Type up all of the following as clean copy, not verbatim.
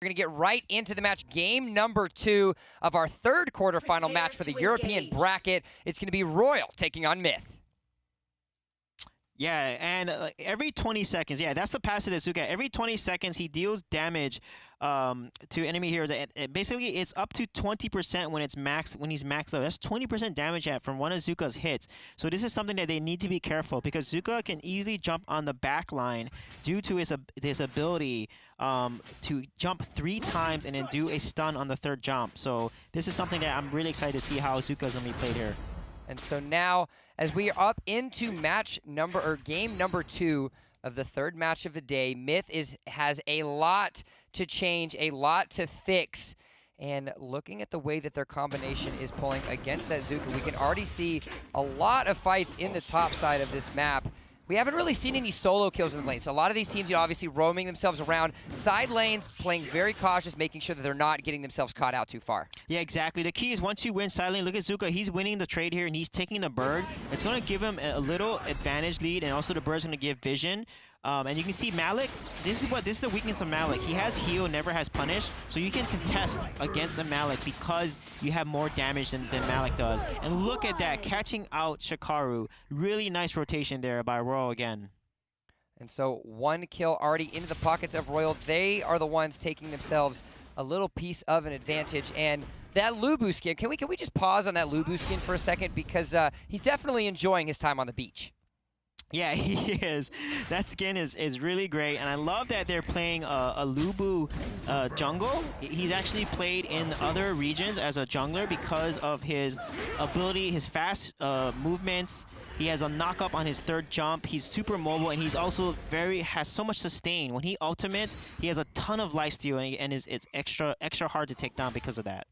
We're going to get right into the match. Game number 2 of our third quarterfinal match for the European bracket. It's going to be Royal taking on Myth. Yeah, and every 20 seconds, yeah, that's the passive that Zuka. Every 20 seconds, he deals damage to enemy heroes. Basically, it's up to 20% when it's when he's maxed out. That's 20% damage from one of Zuka's hits. So this is something that they need to be careful because Zuka can easily jump on the back line due to his ability to jump 3 times and then do a stun on the 3rd jump. So this is something that I'm really excited to see how Zuka's gonna be played here. And so now, as we are up into game number 2 of the 3rd match of the day, Myth has a lot to change, a lot to fix. And looking at the way that their combination is pulling against that Zuka, we can already see a lot of fights in the top side of this map. We haven't really seen any solo kills in the lane. So a lot of these teams, obviously roaming themselves around side lanes, playing very cautious, making sure that they're not getting themselves caught out too far. Yeah, exactly. The key is once you win side lane, look at Zuka. He's winning the trade here, and he's taking the bird. It's going to give him a little advantage lead, and also the bird's going to give vision. And you can see Malik, this is the weakness of Malik. He has heal, never has punish, so you can contest against a Malik because you have more damage than Malik does. And look at that, catching out Shikaru. Really nice rotation there by Royal again. And so 1 kill already into the pockets of Royal. They are the ones taking themselves a little piece of an advantage. And that Lubu skin, can we just pause on that Lubu skin for a second? Because he's definitely enjoying his time on the beach. Yeah, he is. That skin is really great, and I love that they're playing a Lubu jungle. He's actually played in other regions as a jungler because of his ability, his fast movements. He has a knock-up on his 3rd jump. He's super mobile, and he's also has so much sustain. When he ultimates, he has a ton of lifesteal, and it's extra hard to take down because of that.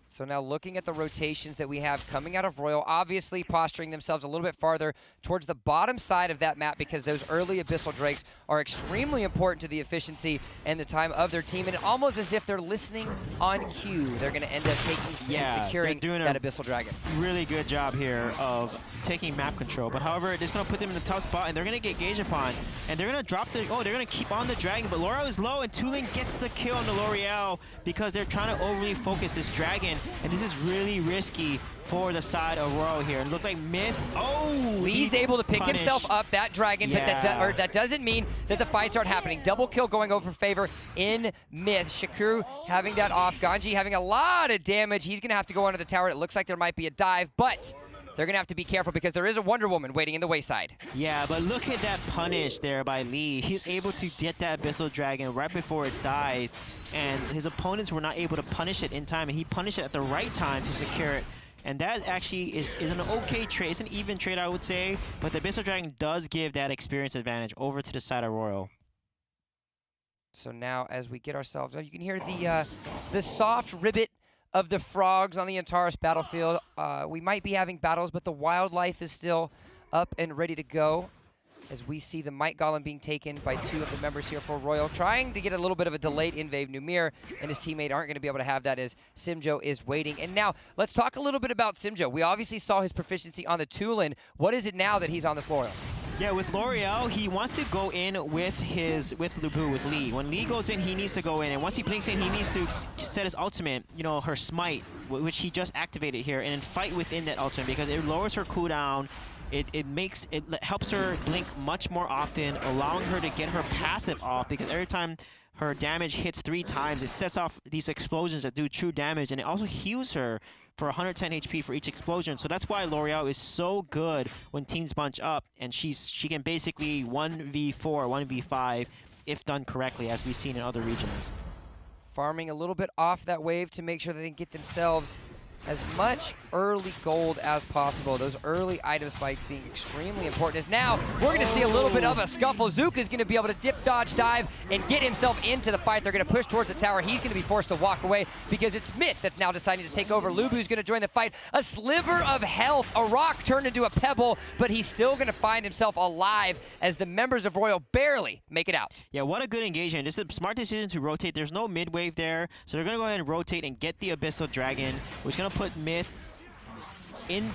So now looking at the rotations that we have coming out of Royal, obviously posturing themselves a little bit farther towards the bottom side of that map because those early Abyssal Drakes are extremely important to the efficiency and the time of their team, and almost as if they're listening on cue. They're going to end up taking and securing that Abyssal Dragon. Really good job here of taking map control, but however, it's going to put them in a tough spot, and they're going to get gauged upon, and they're going to drop they're going to keep on the dragon, but L'Oreal is low, and Tooling gets the kill on the L'Oreal because they're trying to overly focus this dragon. And this is really risky for the side of Royal here. And look like Myth. Oh, he's able to pick himself up that dragon, but that doesn't mean that the fights aren't happening. Double kill going over favor in Myth. Shikaru having that off. Ganji having a lot of damage. He's going to have to go under the tower. It looks like there might be a dive, but they're going to have to be careful because there is a Wonder Woman waiting in the wayside. Yeah, but look at that punish there by Lee. He's able to get that Abyssal Dragon right before it dies, and his opponents were not able to punish it in time, and he punished it at the right time to secure it. And that actually is an okay trade. It's an even trade, I would say, but the Abyssal Dragon does give that experience advantage over to the side of Royal. So now as we get ourselves, you can hear the soft ribbit of the frogs on the Antares battlefield. We might be having battles, but the wildlife is still up and ready to go as we see the Might Golem being taken by 2 of the members here for Royal, trying to get a little bit of a delayed invade. Numir and his teammate aren't going to be able to have that as Simjo is waiting. And now, let's talk a little bit about Simjo. We obviously saw his proficiency on the Tulin. What is it now that he's on this Royal? Yeah, with L'Oreal, he wants to go in with Lubu, with Lee. When Lee goes in, he needs to go in. And once he blinks in, he needs to set his ultimate, her smite, which he just activated here, and then fight within that ultimate because it lowers her cooldown. It helps her blink much more often, allowing her to get her passive off because every time her damage hits 3 times, it sets off these explosions that do true damage, and it also heals her for 110 HP for each explosion. So that's why L'Oreal is so good when teams bunch up, and she can basically 1v4, 1v5 if done correctly, as we've seen in other regions. Farming a little bit off that wave to make sure that they can get themselves as much early gold as possible. Those early item spikes being extremely important. As now we're going to see a little bit of a scuffle. Zuka is going to be able to dip, dodge, dive, and get himself into the fight. They're going to push towards the tower. He's going to be forced to walk away because it's Myth that's now deciding to take over. Lubu's going to join the fight. A sliver of health. A rock turned into a pebble, but he's still going to find himself alive as the members of Royal barely make it out. Yeah, what a good engagement. This is a smart decision to rotate. There's no mid wave there, so they're going to go ahead and rotate and get the Abyssal Dragon, which is going to put Myth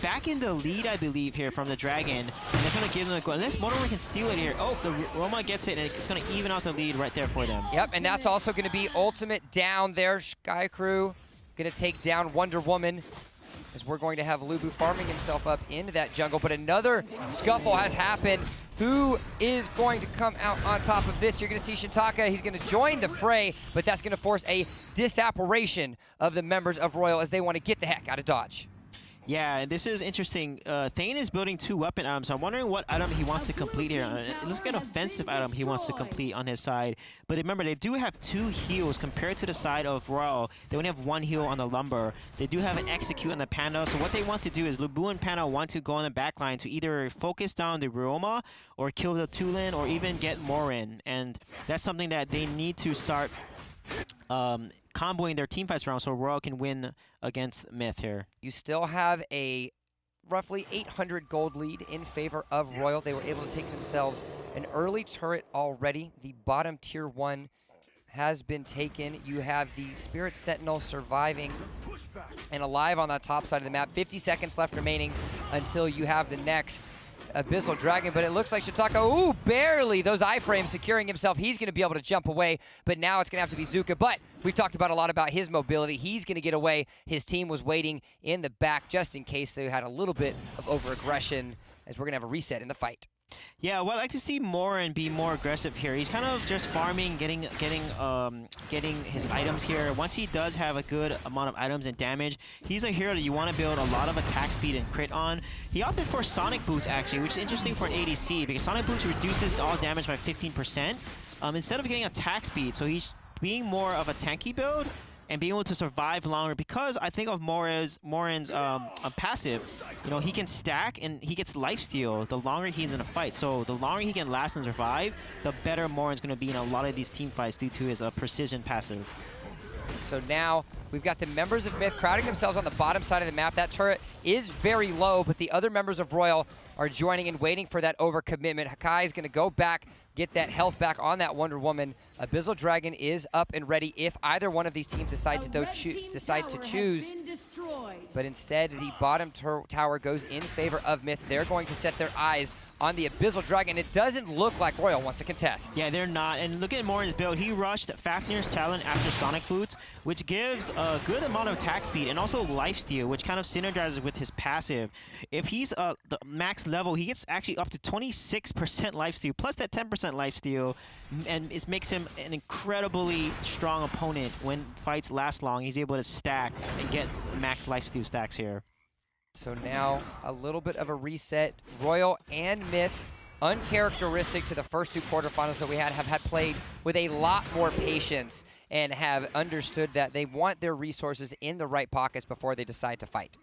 back in the lead, I believe, here from the Dragon. And that's going to give them a goal. Unless Motorman can steal it here. Oh, the Roma gets it, and it's going to even out the lead right there for them. Yep, and that's also going to be ultimate down there. Sky Crew going to take down Wonder Woman, as we're going to have Lubu farming himself up into that jungle. But another scuffle has happened. Who is going to come out on top of this? You're going to see Shintaka. He's going to join the fray, but that's going to force a disapparation of the members of Royal as they want to get the heck out of Dodge. Yeah, this is interesting. Thane is building 2 weapon items, so I'm wondering what item he wants to complete here. It looks like an offensive item he wants to complete on his side. But remember, they do have 2 heals compared to the side of Royal. They only have 1 heal on the Lumber. They do have an Execute on the Panda, so what they want to do is Lubu and Panda want to go on the backline to either focus down the Ryoma or kill the Tulin or even get Morin. And that's something that they need to start comboing their team fights around so Royal can win against Myth here. You still have a roughly 800 gold lead in favor of Royal. They were able to take themselves an early turret already. The bottom tier 1 has been taken. You have the Spirit Sentinel surviving and alive on that top side of the map. 50 seconds left remaining until you have the next Abyssal Dragon, but it looks like Shintaka, ooh, barely, those iframes securing himself. He's going to be able to jump away, but now it's going to have to be Zuka. But we've talked about a lot about his mobility. He's going to get away. His team was waiting in the back just in case they had a little bit of over-aggression, as we're going to have a reset in the fight. Yeah, well, I'd like to see Morin be more aggressive here. He's kind of just farming, getting his items here. Once he does have a good amount of items and damage, he's a hero that you want to build a lot of attack speed and crit on. He opted for Sonic Boots, actually, which is interesting for an ADC, because Sonic Boots reduces all damage by 15% instead of getting attack speed. So he's being more of a tanky build and being able to survive longer, because I think of Morin's passive, you know, he can stack and he gets lifesteal the longer he's in a fight. So the longer he can last and survive, the better Morin's going to be in a lot of these team fights due to his precision passive. So now we've got the members of Myth crowding themselves on the bottom side of the map. That turret is very low, but the other members of Royal are joining and waiting for that overcommitment. Hakai is going to go back, get that health back on that Wonder Woman. Abyssal Dragon is up and ready if either one of these teams decide to choose. But instead, the bottom tower goes in favor of Myth. They're going to set their eyes on the Abyssal Dragon. It doesn't look like Royal wants to contest. Yeah, they're not. And look at Morin's build. He rushed Fafnir's Talon after Sonic Boots, which gives a good amount of attack speed and also lifesteal, which kind of synergizes with his passive. If he's the max level, he gets actually up to 26% lifesteal, plus that 10% lifesteal, and it makes him an incredibly strong opponent when fights last long. He's able to stack and get max lifesteal stacks here. So now a little bit of a reset. Royal and Myth, uncharacteristic to the first 2 quarterfinals that we have had played with a lot more patience and have understood that they want their resources in the right pockets before they decide to fight.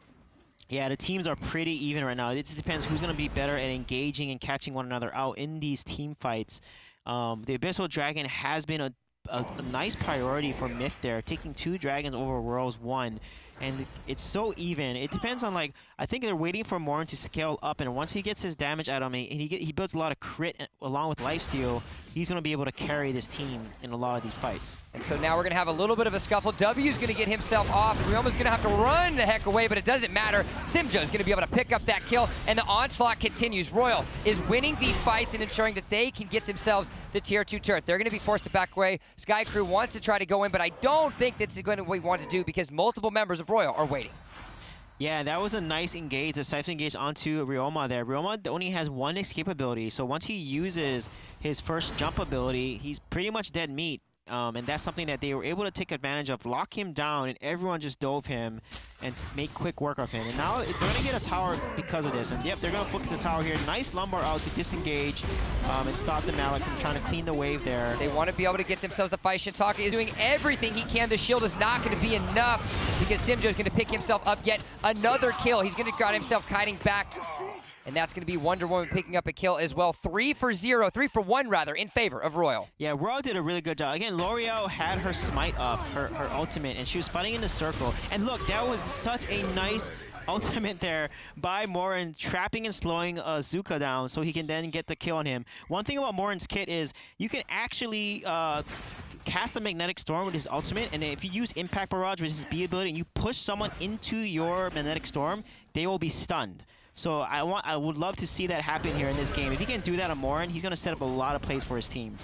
Yeah, the teams are pretty even right now. It just depends who's going to be better at engaging and catching one another out in these team fights. The Abyssal Dragon has been a nice priority for Myth there, taking 2 dragons over World's 1. And it's so even. It depends on, like, I think they're waiting for Morin to scale up, and once he gets his damage out of him, he builds a lot of crit along with lifesteal, he's going to be able to carry this team in a lot of these fights. And so now we're going to have a little bit of a scuffle. W's going to get himself off. Ryoma's going to have to run the heck away, but it doesn't matter. Simjo's going to be able to pick up that kill, and the onslaught continues. Royal is winning these fights and ensuring that they can get themselves the tier 2 turret. They're going to be forced to back away. Sky Crew wants to try to go in, but I don't think that's going to what we want to do because multiple members of Royal are waiting. Yeah, that was a nice engage, a Siphon engage onto Ryoma there. Ryoma only has 1 escape ability, so once he uses his first jump ability, he's pretty much dead meat. And that's something that they were able to take advantage of, lock him down, and everyone just dove him and make quick work of him. And now they're going to get a tower because of this. And yep, they're going to focus the tower here. Nice lumbar out to disengage and stop the Malik from trying to clean the wave there. They want to be able to get themselves the fight. Shintaka is doing everything he can. The shield is not going to be enough because Simjo is going to pick himself up yet another kill. He's going to got himself kiting back. And that's going to be Wonder Woman picking up a kill as well. 3 for 1 rather, in favor of Royal. Yeah, Royal did a really good job. Again, L'Oreal had her smite up, her ultimate, and she was fighting in the circle. And look, that was such a nice ultimate there by Morin, trapping and slowing Zuka down so he can then get the kill on him. One thing about Morin's kit is you can actually cast a Magnetic Storm with his ultimate, and if you use Impact Barrage with his B ability and you push someone into your Magnetic Storm, they will be stunned. So I would love to see that happen here in this game. If he can do that on Morin, he's going to set up a lot of plays for his team.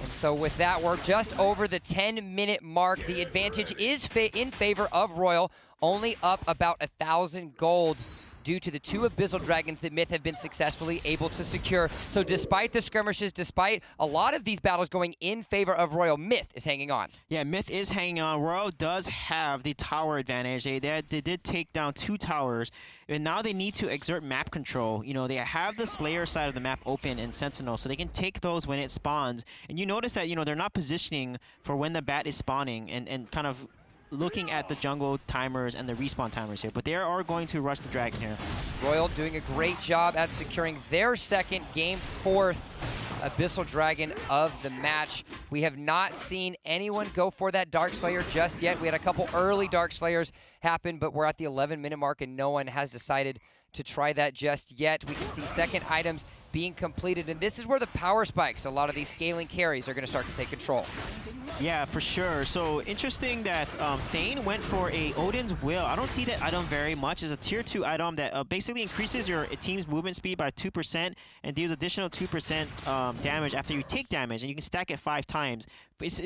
And so with that, we're just over the 10-minute mark. The advantage is in favor of Royal, only up about 1,000 gold due to the 2 Abyssal Dragons that Myth have been successfully able to secure. So despite the skirmishes, despite a lot of these battles going in favor of Royal, Myth is hanging on. Yeah, Myth is hanging on. Royal does have the tower advantage. They did take down 2 towers, and now they need to exert map control. You know, they have the Slayer side of the map open in Sentinel, so they can take those when it spawns. And you notice that, you know, they're not positioning for when the bat is spawning and kind of looking at the jungle timers and the respawn timers here, but they are going to rush the dragon here. Royal doing a great job at securing their second game 4th Abyssal Dragon of the match. We have not seen anyone go for that Dark Slayer just yet. We had a couple early Dark Slayers happen, but we're at the 11-minute mark and no one has decided to try that just yet. We can see second items being completed, and this is where the power spikes, a lot of these scaling carries, are going to start to take control. Yeah, for sure. So interesting that Thane went for a Odin's Will. I don't see that item very much. It's a tier 2 item that basically increases your team's movement speed by 2% and deals additional 2% damage after you take damage, and you can stack it 5 times.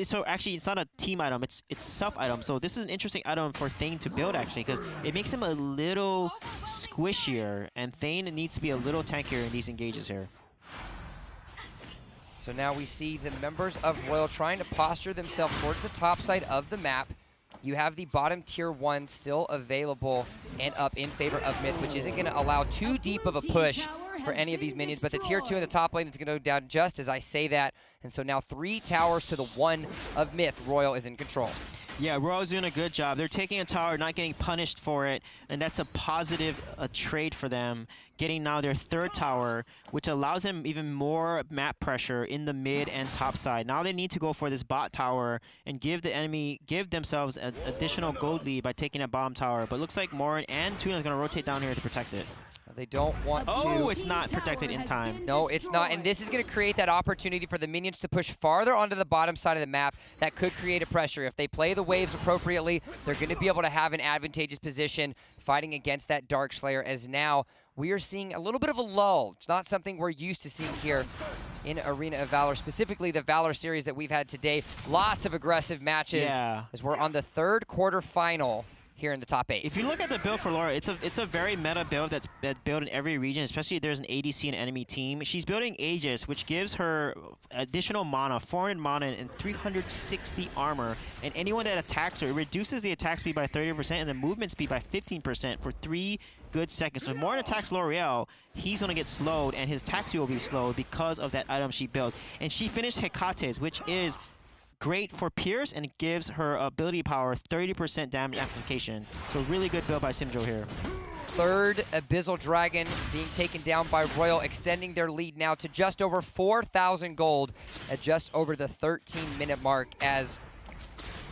So actually, it's not a team item, it's self-item. So this is an interesting item for Thane to build, actually, because it makes him a little squishier, and Thane needs to be a little tankier in these engages here. So now we see the members of Royal trying to posture themselves towards the top side of the map. You have the bottom tier 1 still available and up in favor of Myth, which isn't going to allow too deep of a push for any of these minions, but the tier 2 in the top lane is going to go down just as I say that. And so now 3 towers to the 1 of Myth. Royal is in control. Yeah, Royal's doing a good job. They're taking a tower, not getting punished for it, and that's a positive trade for them. Getting now their 3rd tower, which allows them even more map pressure in the mid and top side. Now they need to go for this bot tower and give themselves an additional gold lead by taking a bottom tower. But looks like Morin and Tuna is going to rotate down here to protect it. They don't want to. Oh, it's not protected in time. No, it's not. And this is going to create that opportunity for the minions to push farther onto the bottom side of the map. That could create a pressure. If they play the waves appropriately, they're going to be able to have an advantageous position fighting against that Dark Slayer, as now we are seeing a little bit of a lull. It's not something we're used to seeing here in Arena of Valor, specifically the Valor Series that we've had today. Lots of aggressive matches as we're on the 3rd quarterfinal here in the top 8. If you look at the build for Laura, it's a very meta build that's built in every region, especially if there's an ADC and enemy team. She's building Aegis, which gives her additional mana, 400 mana and 360 armor, and anyone that attacks her, it reduces the attack speed by 30% and the movement speed by 15% for 3 good seconds. So if Morin attacks L'Oreal, he's going to get slowed, and his attack speed will be slowed because of that item she built. And she finished Hecate's, which is great for Pierce, and it gives her ability power 30% damage amplification. So really good build by Simjo here. 3rd Abyssal Dragon being taken down by Royal, extending their lead now to just over 4,000 gold at just over the 13-minute mark, as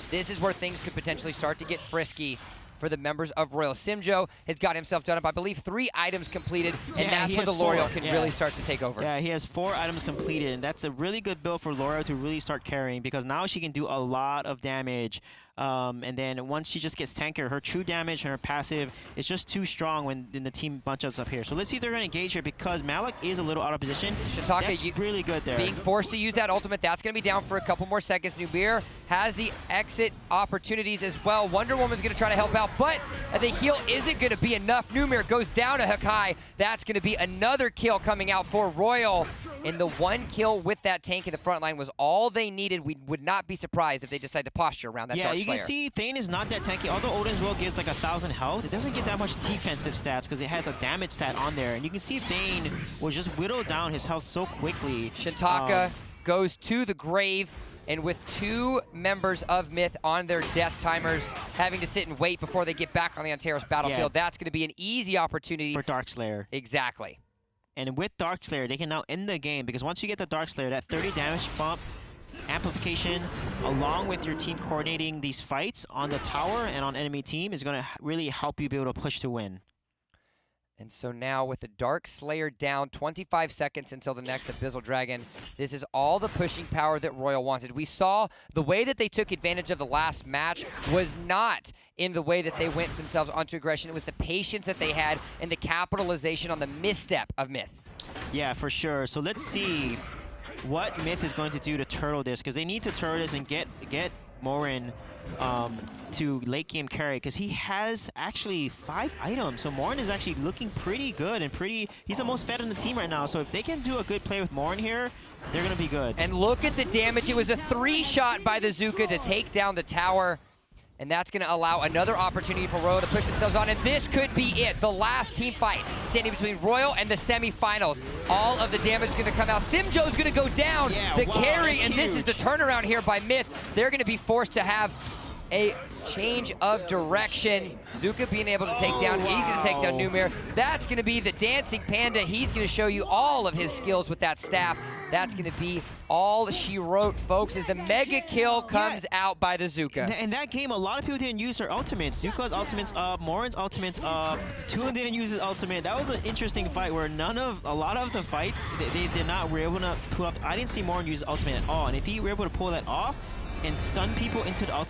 this is where things could potentially start to get frisky for the members of Royal. Simjo has got himself done up, I believe, 3 items completed, and that's where the L'Oreal can really start to take over. Yeah, he has 4 items completed, and that's a really good build for L'Oreal to really start carrying, because now she can do a lot of damage. And then once she just gets tankier, her true damage and her passive is just too strong when the team bunches up here. So let's see if they're going to engage here, because Malik is a little out of position. Shataka, that's really good there. Being forced to use that ultimate, that's going to be down for a couple more seconds. Nubir has the exit opportunities as well. Wonder Woman's going to try to help out, but the heal isn't going to be enough. Numir goes down to Hakai. That's going to be another kill coming out for Royal. And the 1 kill with that tank in the front line was all they needed. We would not be surprised if they decide to posture around that Dark Slayer. You can see Thane is not that tanky. Although Odin's Will gives like 1,000 health, it doesn't get that much defensive stats because it has a damage stat on there. And you can see Thane will just whittle down his health so quickly. Shintaka goes to the grave, and with 2 members of Myth on their death timers, having to sit and wait before they get back on the Antares battlefield, that's going to be an easy opportunity for Dark Slayer. Exactly. And with Dark Slayer, they can now end the game, because once you get the Dark Slayer, that 30 damage bump, amplification, along with your team coordinating these fights on the tower and on enemy team, is going to really help you be able to push to win. And so now with the Dark Slayer down, 25 seconds until the next Abyssal Dragon, this is all the pushing power that Royal wanted. We saw the way that they took advantage of the last match was not in the way that they went themselves onto aggression. It was the patience that they had and the capitalization on the misstep of Myth. Yeah, for sure. So let's see what Myth is going to do to turtle this, because they need to turtle this and get Morin to late game carry, because he has actually 5 items. So Morin is actually looking pretty good and he's the most fed on the team right now. So if they can do a good play with Morin here, they're going to be good. And look at the damage. It was a 3-shot by the Zuka to take down the tower. And that's going to allow another opportunity for Royal to push themselves on. And this could be it. The last team fight standing between Royal and the semifinals. All of the damage is going to come out. Simjo's going to go down. Yeah, the wow, carry, that's and this is huge. the turnaround here by Myth. They're going to be forced to have a change of direction. Zuka being able to take down, he's going to take down Numir. That's going to be the Dancing Panda. He's going to show you all of his skills with that staff. That's going to be all she wrote, folks, as the mega kill comes out by the Zuka. In that game, a lot of people didn't use their ultimates. Zuka's ultimate's up, Morin's ultimate's up, Toon didn't use his ultimate. That was an interesting fight where a lot of the fights, they did not were able to pull off. I didn't see Morin use his ultimate at all, and if he were able to pull that off and stun people into the ultimate,